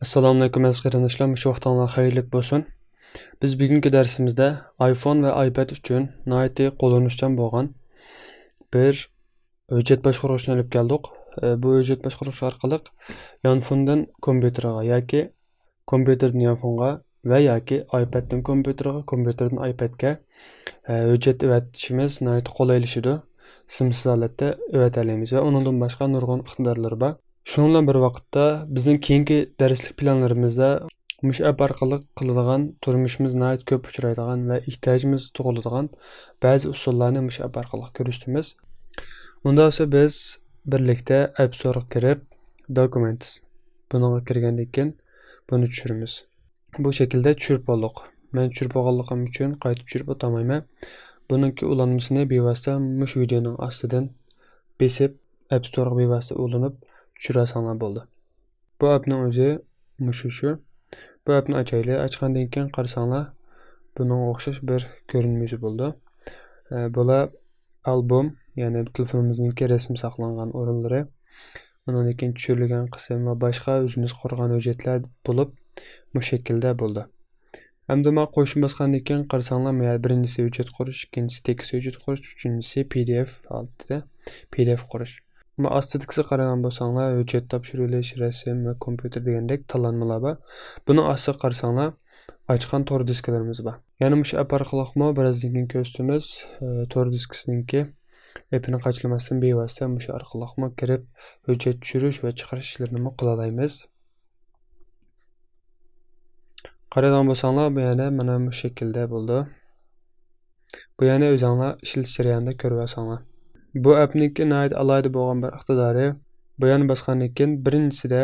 Assalomu alaykum aziz qarindoshlar, shu vaqtinglar xayrli bo'lsin. Biz bugungi darsimizda iPhone va iPad uchun nihoyatda qo'llanishchan bo'lgan bir hujjat boshqaruvchini olib keldik. Bu hujjat boshqaruvchi orqali yonfondan kompyuterga yoki kompyuterdan yonfonga va yoki iPaddan kompyuterga, kompyuterdan iPadga hujjat o'tishimiz nihoyatda qulaylashadi. Simsiz holatda o'tamiz va undan boshqa nurg'un iqtidorlar bor. Shuningla bir vaqtda bizning keyingi darslik planlarimizda mush app orqali qiladigan turmushimiz nihoyat ko'p uchraydigan va ehtiyojimiz tug'iladigan ba'zi usullarni mush app orqali ko'rishimiz. Undan so'ng biz birlikda App Store'ga kirib Documents bunga kirgandan keyin buni tushiramiz. Bu shaklda tushirib oldik. Men tushirib olganligim uchun qaytib tushirib o'tamayman. Buningki ulanmasini bevosita mush videoning ostidan besib App Store'ga bevosita ulanib tushirasanlar bo'ldi. Bu appning o'zi shu. Bu appni ochaylik. Ochgandan keyin qarasanglar, bunga o'xshash bir ko'rinmasi bo'ldi. Bular albom, ya'ni telefonimizningki rasm saqlangan o'rinlari, undan keyin tushirilgan qism va boshqa o'zimiz qurgan hujjatlar bo'lib, bu shaklda bo'ldi. Hamda men qo'shim bosgandan keyin qarasanglar, birinchisi hujjat qurish, ikkinchisi tekst hujjat qurish, uchinchisi PDF altida PDF qurish. Bu astidagisi qaragan bo'lsanglar, hujjat topshirilish, rasm va kompyuter degandek tanlanmalar bor. Buni ostiga qarasanglar, ochgan tor diskalarimiz bor. Ya'ni shu app orqali birozdan keyin ko'rsatamiz. Tor diskasiningki appini qachalamasdan bevosita shu orqali kirib hujjat tushirish va chiqarish ishlarini qila olamiz. Qaragan bo'lsanglar, bu yana mana bu shaklda bo'ldi. Bu yana o'zingizlar ishlatish jarayonida ko'rib olsanglar. Bu appningki nihoyat alohida bo'lgan bir iqtidori. Bu yana bosgandan keyin birinchisida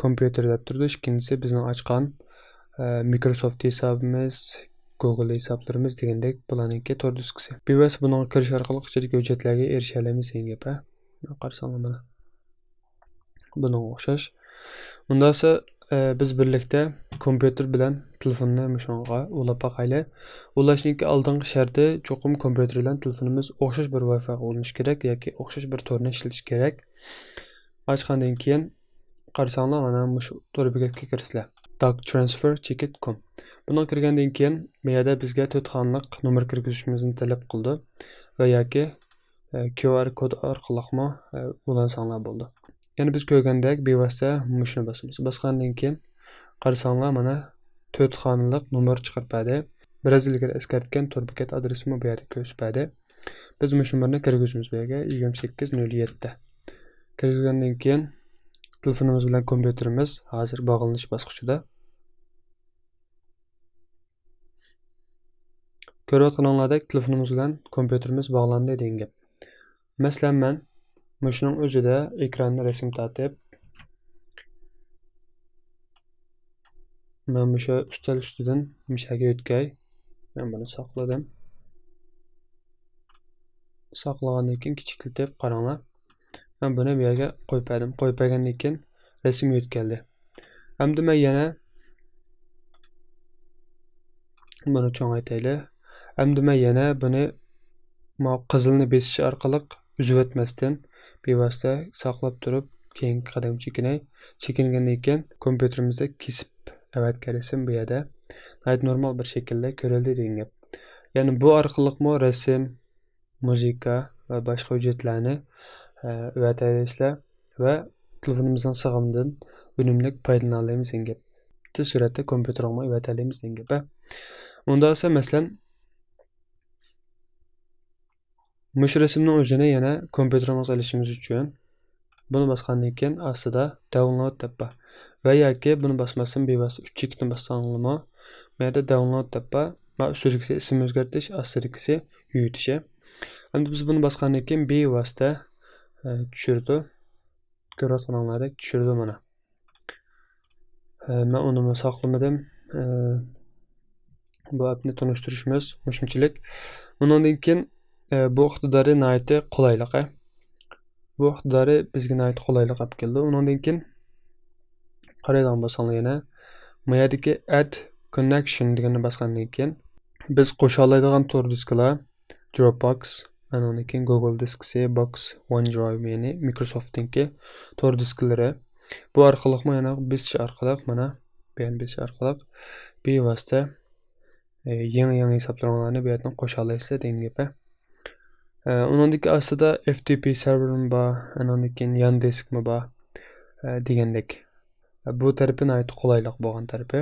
kompyuter deb turdi, ikkinchisi bizning ochgan Microsoft hisobimiz, Google hisoblarimiz degandek bularningki tor diskasi. Bevosita bunga kirish orqali ichidagi hujjatlarga erisha olamiz degan gap. Qarasanglar mana. Bunga o'xshash. Undan so'ng biz birlikda kompyuter bilan telefonni shunga ulab boqaylik. Ulashning oldingi sharti cho'qim kompyuter bilan telefonimiz o'xshash bir Wi-Fi ga ulanishi kerak yoki o'xshash bir torni ishlatish kerak. Ochgandan keyin qarasanglar, mana shu tor bekatga kirsizlar. doctransfercheckout.com. Buna kirgandan keyin bu yerda bizga 4 xonalik nomer kirgizishimizni talab qildi va yoki QR kod orqali ulansanglar bo'ldi. Yani biz ko'rgandek bevosita shuni bosamiz. Bosgandan keyin qarasanglar, mana 4 xonalik nomer chiqarib berdi. Biraz ilgari eskartgan tor bekat adresini bu yerda ko'rsatadi. Biz shu nomerni kirgizamiz bu yerga 2807. Kirgizgandan keyin telefonimiz bilan kompyuterimiz hozir bog'lanish bosqichida. Ko'rayotganinglardek telefonimiz bilan kompyuterimiz bog'landi degan gap. Masalan, men shuning o'zida ekranni rasm tortib, men shu ustal ustidan mishaga o'tkay. Men buni saqladim. Saqlagandan keyin kichiklatib qaranglar. Men buni bu yerga qo'yib berdim. Qo'yib bergandan keyin rasm yo'tkaldi. Hamda men yana buni cho'ngaytaylik. Hamda men yana buni qizilni besish orqali uzib o'tmasdan bevosita saqlab turib, keyingi qadam chekinay. Chekingandan keyin kompyuterimizda kesib avatga rasm bu yerda gayet normal bir shaklda ko'rildi degan gap. Ya'ni bu orqali rasm, muzika va boshqa hujjatlarni o'tayliklar va telefonimizning sig'imidan unumli foydalana olamiz degan gap. Tez suratda kompyuterga o'taylik degan gap. Undan so'ng masalan mush rasmning o'zini yana kompyuterimizga olishimiz uchun buni bosgandan keyin ostida download deb bor. Va yoki buni bosmasdan bevosita 3 chekni bossangizmi, bu yerda download deb bor. Va ustidagisi ism o'zgartirish, ostidagisi yuritish. Endi biz buni bosgandan keyin bevosita tushirdi. Ko'rayotganinglardek tushirdi mana. Men uni saqlamadim. Bu appni tanishtirishimiz shunchalik. Undan keyin bu iqtidori nihoyatda qulaylik. Bu iqtidori bizga nihoyat qulaylik olib keldi. Undan keyin qaraydigan bo'lsanglar yana bu yerdagi add connection deganni bosgandan keyin biz qo'sha oladigan tor diskalar Dropbox, undan keyin Google diskisi, Box, OneDrive, ya'ni Microsoft'ningki tor disklari Bu arqılıqmı yana biz arqılıq mana biz arqılıq bevosita yangi hisoblarni bu yerdan qo'sha olasizlar degan gap. Undan aslida FTP servermi bor, undan keyin Yandexmi bor degandek. Bu tarafi nihoyat qulaylik bo'lgan tarafi.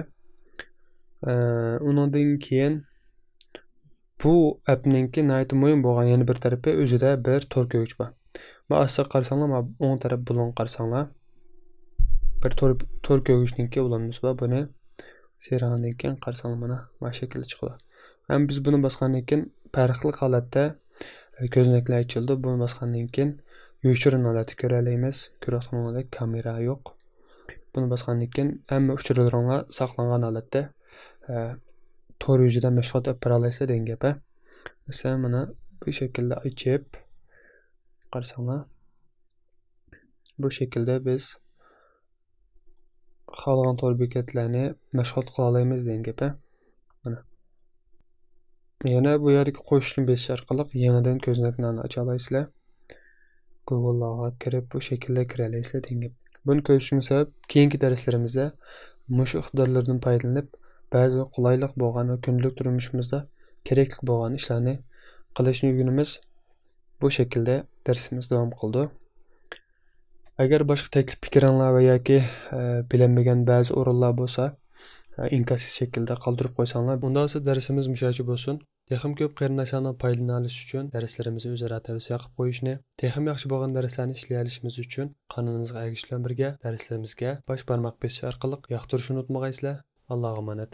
Undan keyin bu app'ninki nihoyat muhim bo'lgan yana bir tarafi o'zida bir tor ko'gich bor. Va asli qarasanglar, o'ng taraf bulon qarasanglar bir tor ko'gichniki ulanimiz bor. Buni serhandan keyin qarasanglar mana shaklda chiqadi. Ham biz buni bosgandan keyin farqli holatda ko'znaklar ochildi. Buni bosgandan keyin yoshirin holatda ko'ra olamiz. Ko'rayotganingizda kamera yo'q. Buni bosgandan keyin hamma uchurlarga saqlangan holatda tor yuzida mashg'ulot olib bera olasizlar degan gap. Masalan, mana bu shaklda ochib qarasanglar, bu shaklda biz xohlagan tor bekatlarni mashg'ulot qila olamiz degan gap. Mana. Yana bu yerdagi qo'shni besish orqali yangidan ko'znaklarni ocha olasizlar. Google'ga kirib bu shaklda kira olasizlar degan gap. Buni ko'rishimiz sabab keyingi darslarimizda mushu iqtidorlardan foydalanib ba'zi qulaylik bo'lgan va kundalik turmushimizda kerakli bo'lgan ishlarni qilishni o'rganamiz. Bu shaklda darsimiz davom qildi. Agar boshqa taklif fikringlar va yoki bilinmagan ba'zi o'rinlar bo'lsa, inkasiz shaklda qoldirib qo'ysanglar, unda esa darsimiz mushachi bo'lsin. Texim ko'p qarindoshlardan foydalana olish uchun darslarimizni o'zaro tavsiya qilib qo'yishni, texim yaxshi bo'lgan darslarni ishlay olishimiz uchun qonunimizga ergashishlar birga darslarimizga bosh barmoq bosish orqali yoqtirishni unutmag'aysizlar. Allohga omonat.